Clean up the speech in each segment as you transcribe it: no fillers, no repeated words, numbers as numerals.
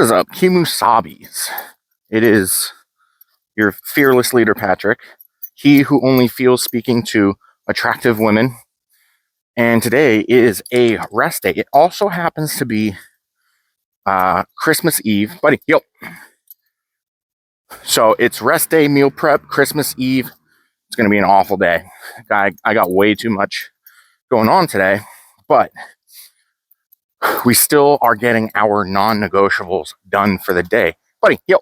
What is up, Kimusabis? It is your fearless leader, Patrick. He who only feels speaking to attractive women. And today is a rest day. It also happens to be Christmas Eve. Buddy, yo. So it's rest day, meal prep, Christmas Eve. It's going to be an awful day. I got way too much going on today, but we still are getting our non-negotiables done for the day. Buddy, yo.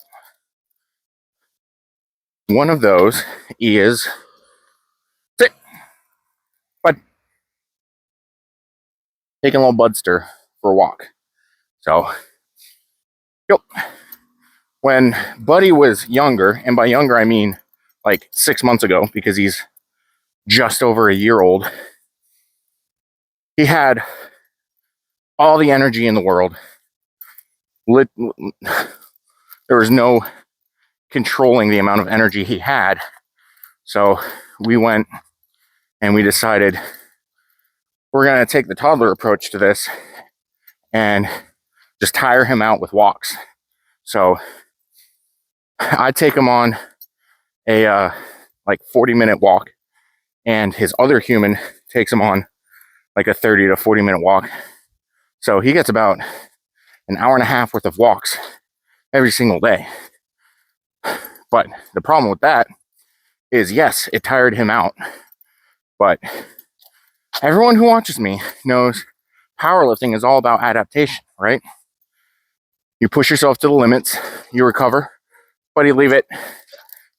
One of those is sit. Bud. Taking a little Budster for a walk. So, yep. When Buddy was younger, and by younger I mean like 6 months ago, because he's just over a year old, he had all the energy in the world. There was no controlling the amount of energy he had. So we went and we decided we're going to take the toddler approach to this and just tire him out with walks. So I take him on a like 40-minute walk, and his other human takes him on like a 30 to 40-minute walk. So he gets about an hour and a half worth of walks every single day. But the problem with that is, yes, it tired him out. But everyone who watches me knows powerlifting is all about adaptation, right? You push yourself to the limits, you recover. Buddy, leave it.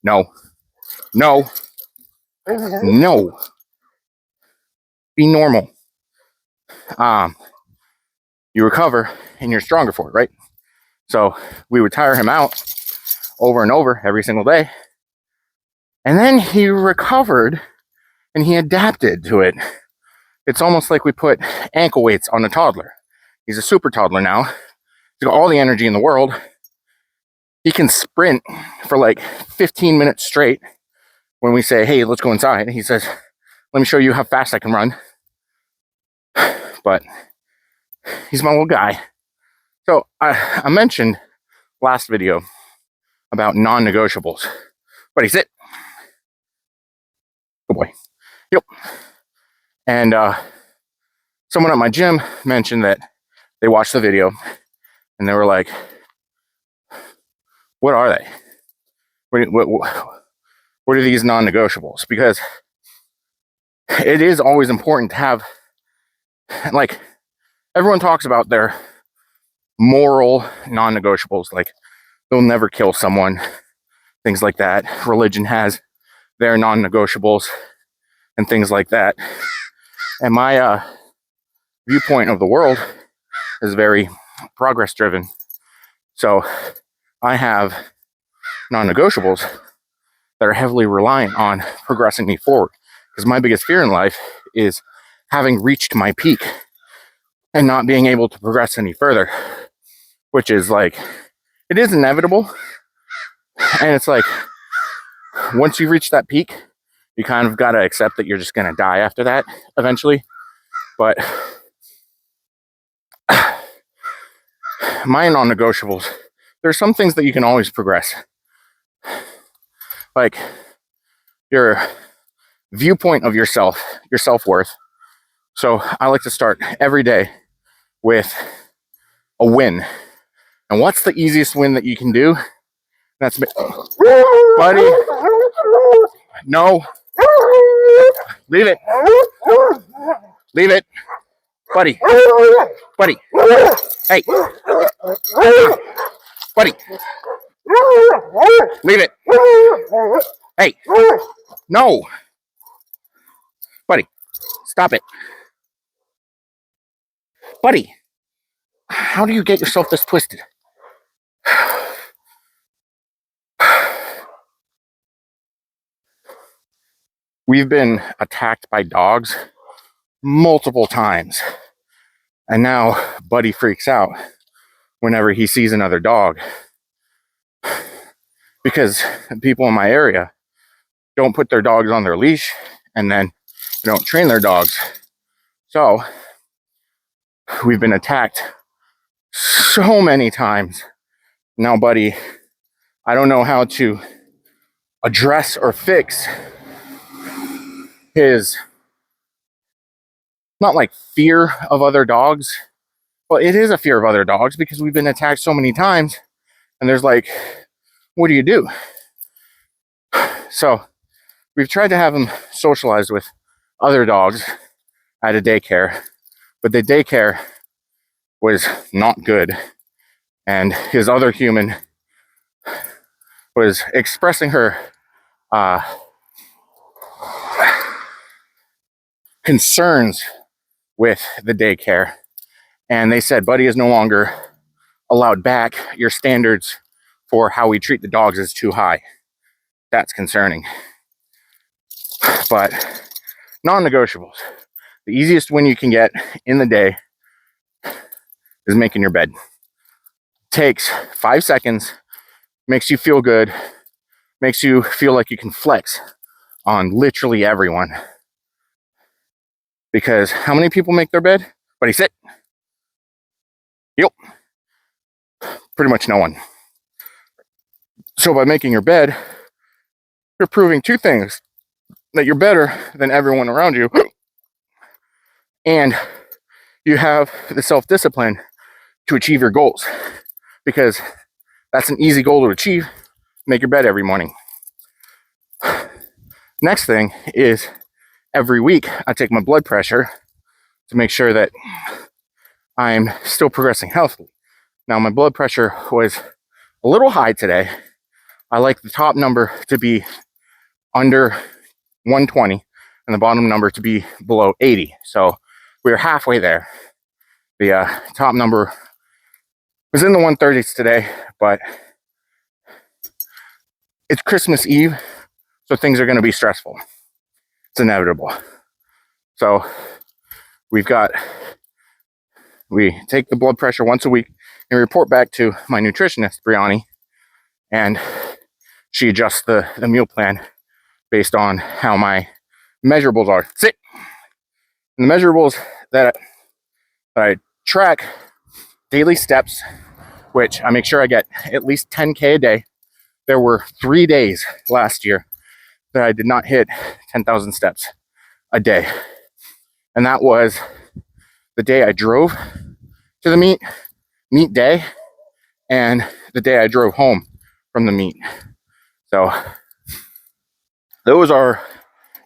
No. No. No. Be normal. You recover and you're stronger for it, right? So we would tire him out over and over every single day. And then he recovered and he adapted to it. It's almost like we put ankle weights on a toddler. He's a super toddler now. He's got all the energy in the world. He can sprint for like 15 minutes straight. When we say, hey, let's go inside, he says, let me show you how fast I can run. But he's my little guy. So I mentioned last video about non-negotiables. Buddy, sit. Good boy. Yep. And someone at my gym mentioned that they watched the video and they were like, what are they? What are these non-negotiables? Because it is always important to have, like, everyone talks about their moral non-negotiables, like they'll never kill someone, things like that. Religion has their non-negotiables and things like that. And my viewpoint of the world is very progress driven. So I have non-negotiables that are heavily reliant on progressing me forward. Because my biggest fear in life is having reached my peak and not being able to progress any further, which is like, it is inevitable. And it's like, once you reach that peak, you kind of got to accept that you're just going to die after that eventually. But my non-negotiables, there's some things that you can always progress. Like your viewpoint of yourself, your self-worth. So I like to start every day with a win. And what's the easiest win that you can do? That's me. Buddy. No. Leave it. Leave it. Buddy. Buddy. Hey. Buddy. Leave it. Hey. No. Buddy. Stop it. Buddy. How do you get yourself this twisted? We've been attacked by dogs multiple times. And now Buddy freaks out whenever he sees another dog. Because people in my area don't put their dogs on their leash and then they don't train their dogs. So we've been attacked so many times Now, buddy, I don't know how to address or fix his, not like fear of other dogs. Well, it is a fear of other dogs because we've been attacked so many times, and there's like, what do you do? So we've tried to have him socialized with other dogs at a daycare, but the daycare was not good. And his other human was expressing her concerns with the daycare. And they said, Buddy is no longer allowed back. Your standards for how we treat the dogs is too high. That's concerning. But non-negotiables. The easiest win you can get in the day is making your bed. Takes 5 seconds, makes you feel good, makes you feel like you can flex on literally everyone. Because how many people make their bed? Buddy, sit. Yep. Pretty much no one. So by making your bed, you're proving two things: that you're better than everyone around you, and you have the self-discipline to achieve your goals, because that's an easy goal to achieve. Make your bed every morning. Next thing is, every week I take my blood pressure to make sure that I'm still progressing healthily. Now, my blood pressure was a little high today. I like the top number to be under 120 and the bottom number to be below 80. So we were halfway there. The top number was in the 130s today, but it's Christmas Eve, so things are going to be stressful. It's inevitable. So we take the blood pressure once a week and report back to my nutritionist, Briani, and she adjusts the meal plan based on how my measurables are. Sit. And the measurables that I track: daily steps, which I make sure I get at least 10K a day. There were 3 days last year that I did not hit 10,000 steps a day. And that was the day I drove to the meet day, and the day I drove home from the meet. So those are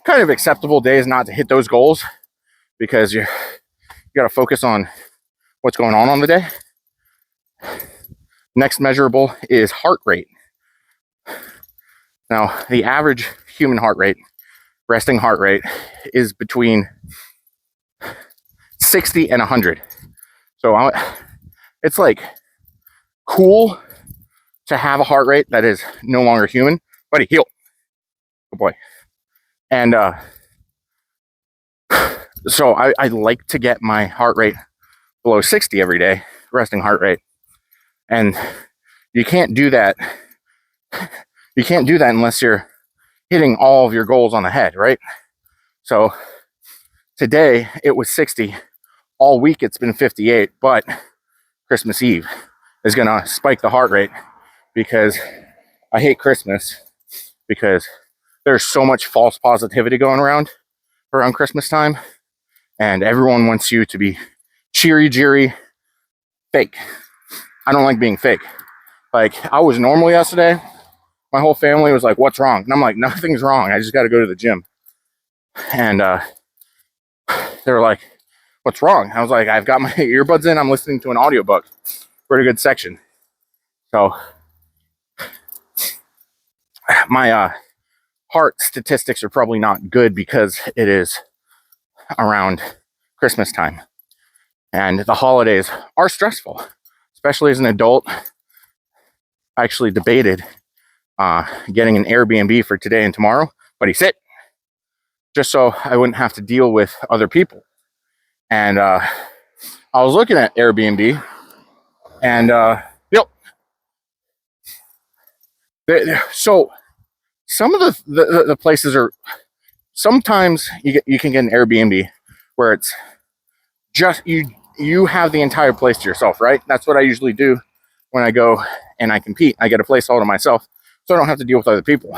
kind of acceptable days not to hit those goals, because you got to focus on what's going on the day. Next measurable is heart rate. Now, the average human heart rate, resting heart rate, is between 60 and 100. So it's like cool to have a heart rate that is no longer human. Buddy, heel. Good boy. And so I like to get my heart rate below 60 every day, resting heart rate. And you can't do that. You can't do that unless you're hitting all of your goals on the head, right? So today it was 60. All week it's been 58, but Christmas Eve is going to spike the heart rate, because I hate Christmas, because there's so much false positivity going around Christmas time, and everyone wants you to be cheery, jeery, fake. I don't like being fake. Like, I was normal yesterday. My whole family was like, what's wrong? And I'm like, nothing's wrong. I just got to go to the gym. And they were like, what's wrong? I was like, I've got my earbuds in. I'm listening to an audiobook. Pretty good section. So my heart statistics are probably not good because it is around Christmas time. And the holidays are stressful, especially as an adult. I actually debated getting an Airbnb for today and tomorrow, but he sit, just so I wouldn't have to deal with other people. And I was looking at Airbnb, and so some of the places are, sometimes you can get an Airbnb where it's just you have the entire place to yourself, right? That's what I usually do when I go and I compete. I get a place all to myself, so I don't have to deal with other people.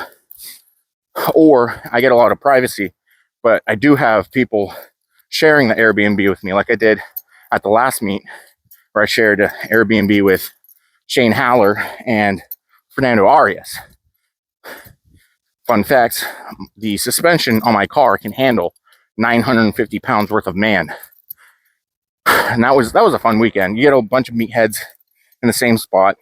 Or I get a lot of privacy, but I do have people sharing the Airbnb with me, like I did at the last meet, where I shared an Airbnb with Shane Haller and Fernando Arias. Fun facts, the suspension on my car can handle 950 pounds worth of man. And that was a fun weekend. You get a bunch of meatheads in the same spot.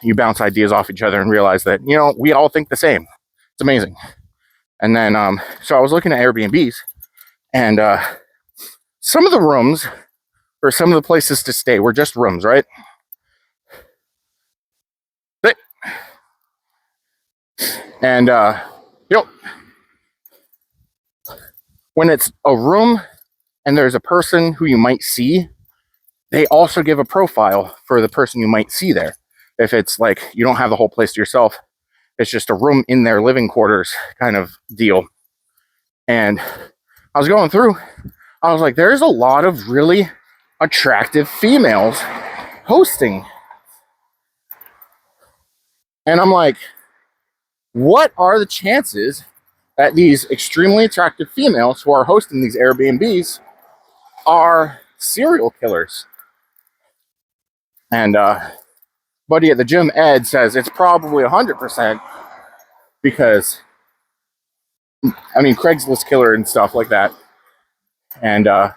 You bounce ideas off each other and realize that, you know, we all think the same. It's amazing. And then, so I was looking at Airbnbs, and some of the rooms or some of the places to stay were just rooms, right? And, when it's a room and there's a person who you might see, they also give a profile for the person you might see there. If it's like you don't have the whole place to yourself, it's just a room in their living quarters kind of deal. And I was going through, I was like, there's a lot of really attractive females hosting. And I'm like, what are the chances that these extremely attractive females who are hosting these Airbnbs are serial killers? And buddy at the gym, Ed, says it's probably 100% because, I mean, Craigslist killer and stuff like that. And so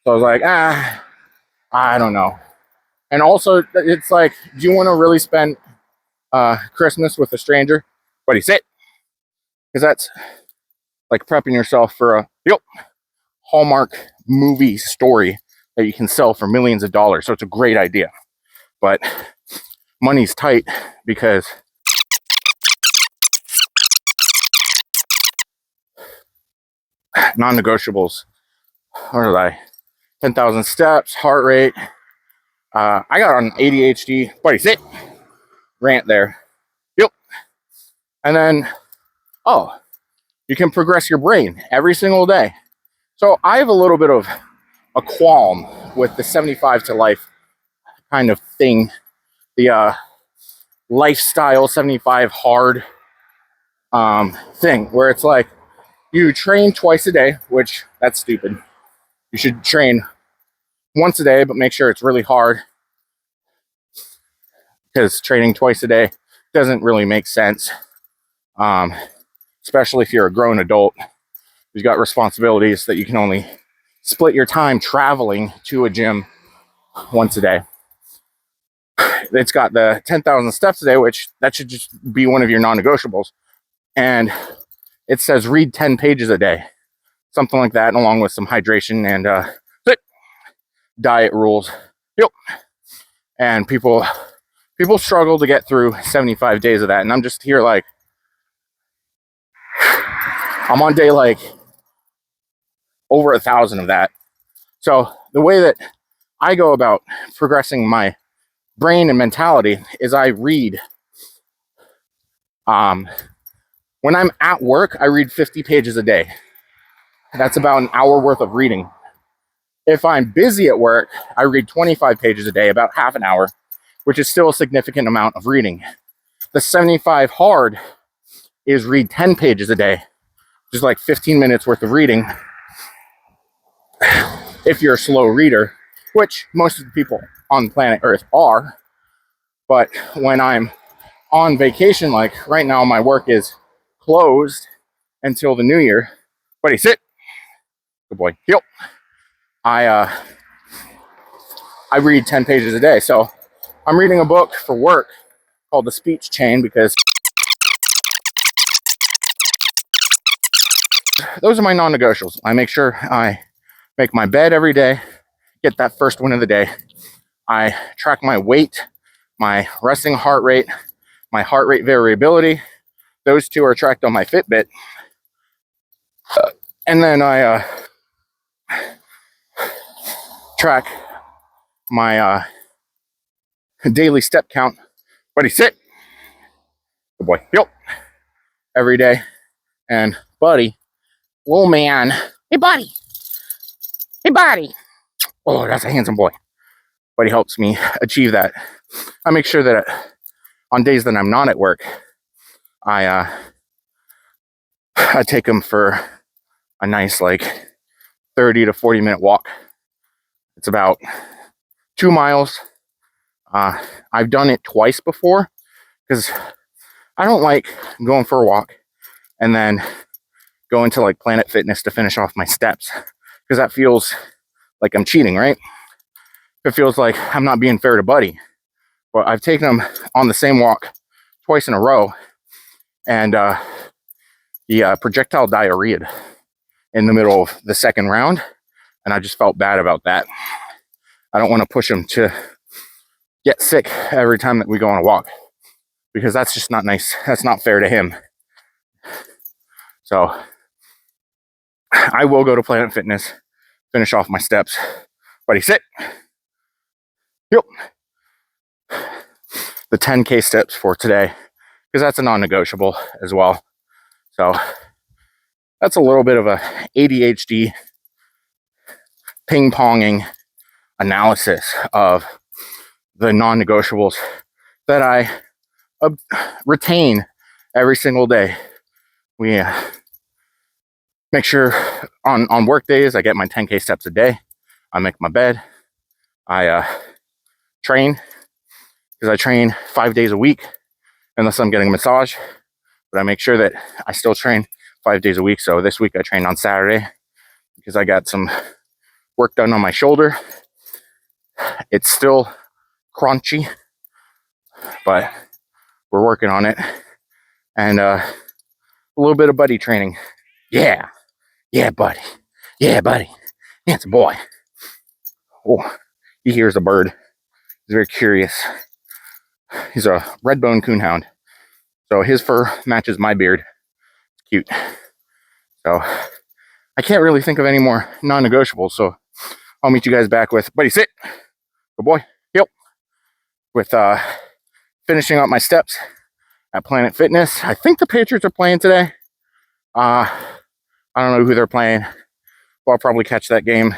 I was like, I don't know. And also, it's like, do you want to really spend Christmas with a stranger? Buddy, sit. Because that's like prepping yourself for a Hallmark movie story that you can sell for millions of dollars. So it's a great idea. But money's tight because non-negotiables. What are they? 10,000 steps, heart rate. I got on ADHD. Buddy, sit. Rant there. Yep. And then, you can progress your brain every single day. So I have a little bit of a qualm with the 75 to life kind of thing. The lifestyle 75 hard thing, where it's like you train twice a day, which that's stupid. You should train once a day, but make sure it's really hard, because training twice a day doesn't really make sense, especially if you're a grown adult who's got responsibilities that you can only split your time traveling to a gym once a day. It's got the 10,000 steps a day, which that should just be one of your non-negotiables. And it says read 10 pages a day, something like that, along with some hydration and diet rules. Yep. And people struggle to get through 75 days of that. And I'm just here like, I'm on day like over 1,000 of that. So the way that I go about progressing my brain and mentality is I read. When I'm at work, I read 50 pages a day. That's about an hour worth of reading. If I'm busy at work, I read 25 pages a day, about half an hour, which is still a significant amount of reading. The 75 hard is read 10 pages a day, which is like 15 minutes worth of reading. If you're a slow reader, which most of the people on planet Earth are. But when I'm on vacation, like right now, my work is closed until the new year. Buddy, sit. Good boy. Yep. I read 10 pages a day. So I'm reading a book for work called The Speech Chain, because those are my non-negotiables. I make sure I make my bed every day, get that first win of the day. I track my weight, my resting heart rate, my heart rate variability. Those two are tracked on my Fitbit. And then I track my daily step count. Buddy, sit. Good boy. Yep. Every day. And buddy, whoa, man. Hey, buddy. Hey, buddy. Oh, that's a handsome boy. but he helps me achieve that. I make sure that on days that I'm not at work, I take him for a nice like 30 to 40 minute walk. It's about 2 miles. I've done it twice before because I don't like going for a walk and then going to like Planet Fitness to finish off my steps, because that feels like I'm cheating, right? It feels like I'm not being fair to Buddy. But I've taken him on the same walk twice in a row, and he projectile diarrheaed in the middle of the second round, and I just felt bad about that. I don't want to push him to get sick every time that we go on a walk, because that's just not nice. That's not fair to him. So I will go to Planet Fitness, finish off my steps. Buddy, sit. Yep. The 10K steps for today, because that's a non-negotiable as well. So that's a little bit of a ADHD ping-ponging analysis of the non-negotiables that I retain every single day. We make sure on work days I get my 10K steps a day. I make my bed. I train, because I train 5 days a week unless I'm getting a massage. But I make sure that I still train 5 days a week. So this week I trained on Saturday because I got some work done on my shoulder. It's still crunchy, but we're working on it. And a little bit of buddy training. Yeah, buddy. Yeah, buddy. Yeah, it's a boy. Oh, he hears a bird. He's very curious. He's a red-bone coonhound. So his fur matches my beard. It's cute. So I can't really think of any more non-negotiables. So I'll meet you guys back with, buddy, sit. Good boy. Yep. With finishing up my steps at Planet Fitness. I think the Patriots are playing today. I don't know who they're playing, but I'll probably catch that game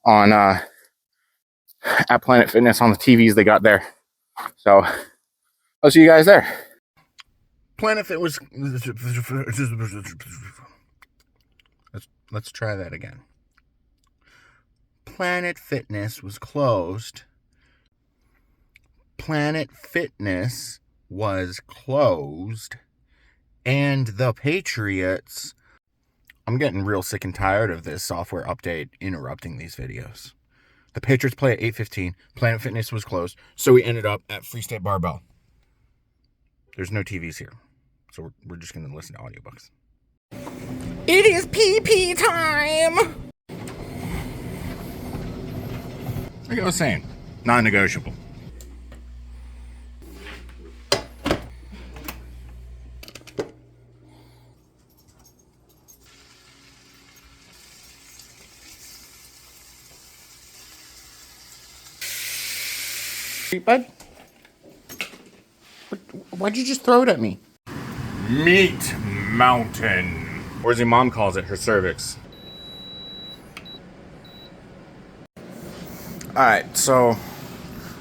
on at Planet Fitness on the TVs they got there. So I'll see you guys there. Planet Fit was. Let's try that again. Planet Fitness was closed. Planet Fitness was closed, and the Patriots. I'm getting real sick and tired of this software update interrupting these videos. The Patriots play at 8:15. Planet Fitness was closed, so we ended up at Free State Barbell. There's no TVs here, so we're just going to listen to audiobooks. It is PP time! Like I was saying, non-negotiable. Bud? Why'd you just throw it at me? Meat Mountain. Or as your mom calls it, her cervix. Alright, so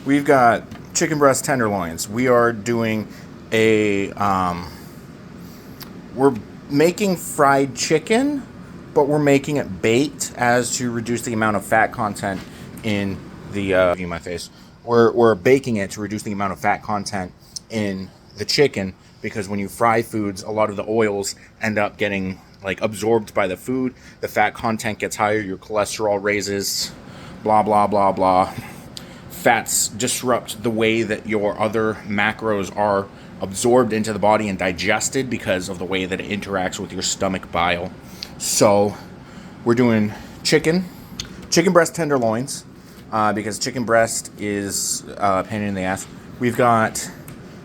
we've got chicken breast tenderloins. We are doing a, we're making fried chicken, but we're making it baked as to reduce the amount of fat content in the, view my face. We're baking it to reduce the amount of fat content in the chicken, because when you fry foods, a lot of the oils end up getting like absorbed by the food. The fat content gets higher, your cholesterol raises, blah, blah, blah, blah. Fats disrupt the way that your other macros are absorbed into the body and digested because of the way that it interacts with your stomach bile. So we're doing chicken breast tenderloins, because chicken breast is a pain in the ass. We've got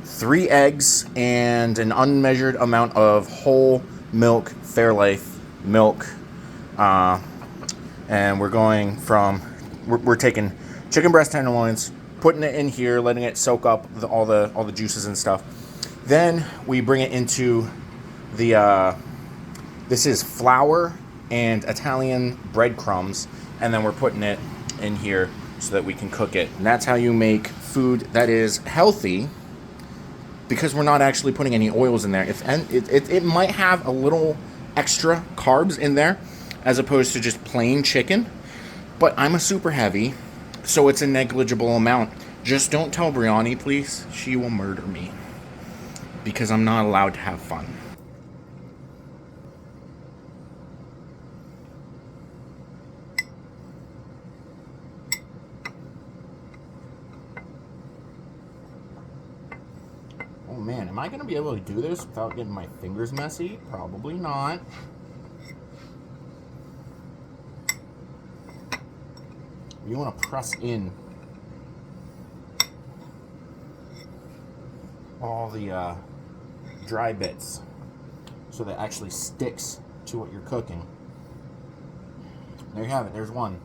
3 eggs and an unmeasured amount of whole milk Fairlife milk, and we're taking chicken breast tenderloins, putting it in here, letting it soak up all the juices and stuff. Then we bring it into the this is flour and Italian breadcrumbs, and then we're putting it in here so that we can cook it. And that's how you make food that is healthy, because we're not actually putting any oils in there. It might have a little extra carbs in there as opposed to just plain chicken, but I'm a super heavy, so it's a negligible amount. Just don't tell Brianni, please. She will murder me because I'm not allowed to have fun. Oh man, am I going to be able to do this without getting my fingers messy? Probably not. You want to press in all the dry bits so that it actually sticks to what you're cooking. There you have it. There's one.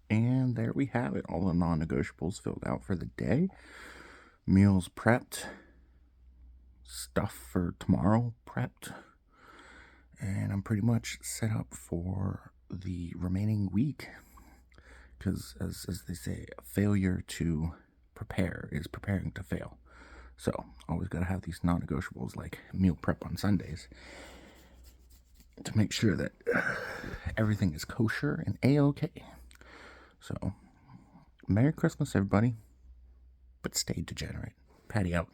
And there we have it. All the non-negotiables filled out for the day. Meals prepped. Stuff for tomorrow prepped. And I'm pretty much set up for the remaining week. Because as they say, failure to prepare is preparing to fail. So always got to have these non-negotiables like meal prep on Sundays to make sure that everything is kosher and a-okay. So, Merry Christmas, everybody. But stay degenerate. Patty out.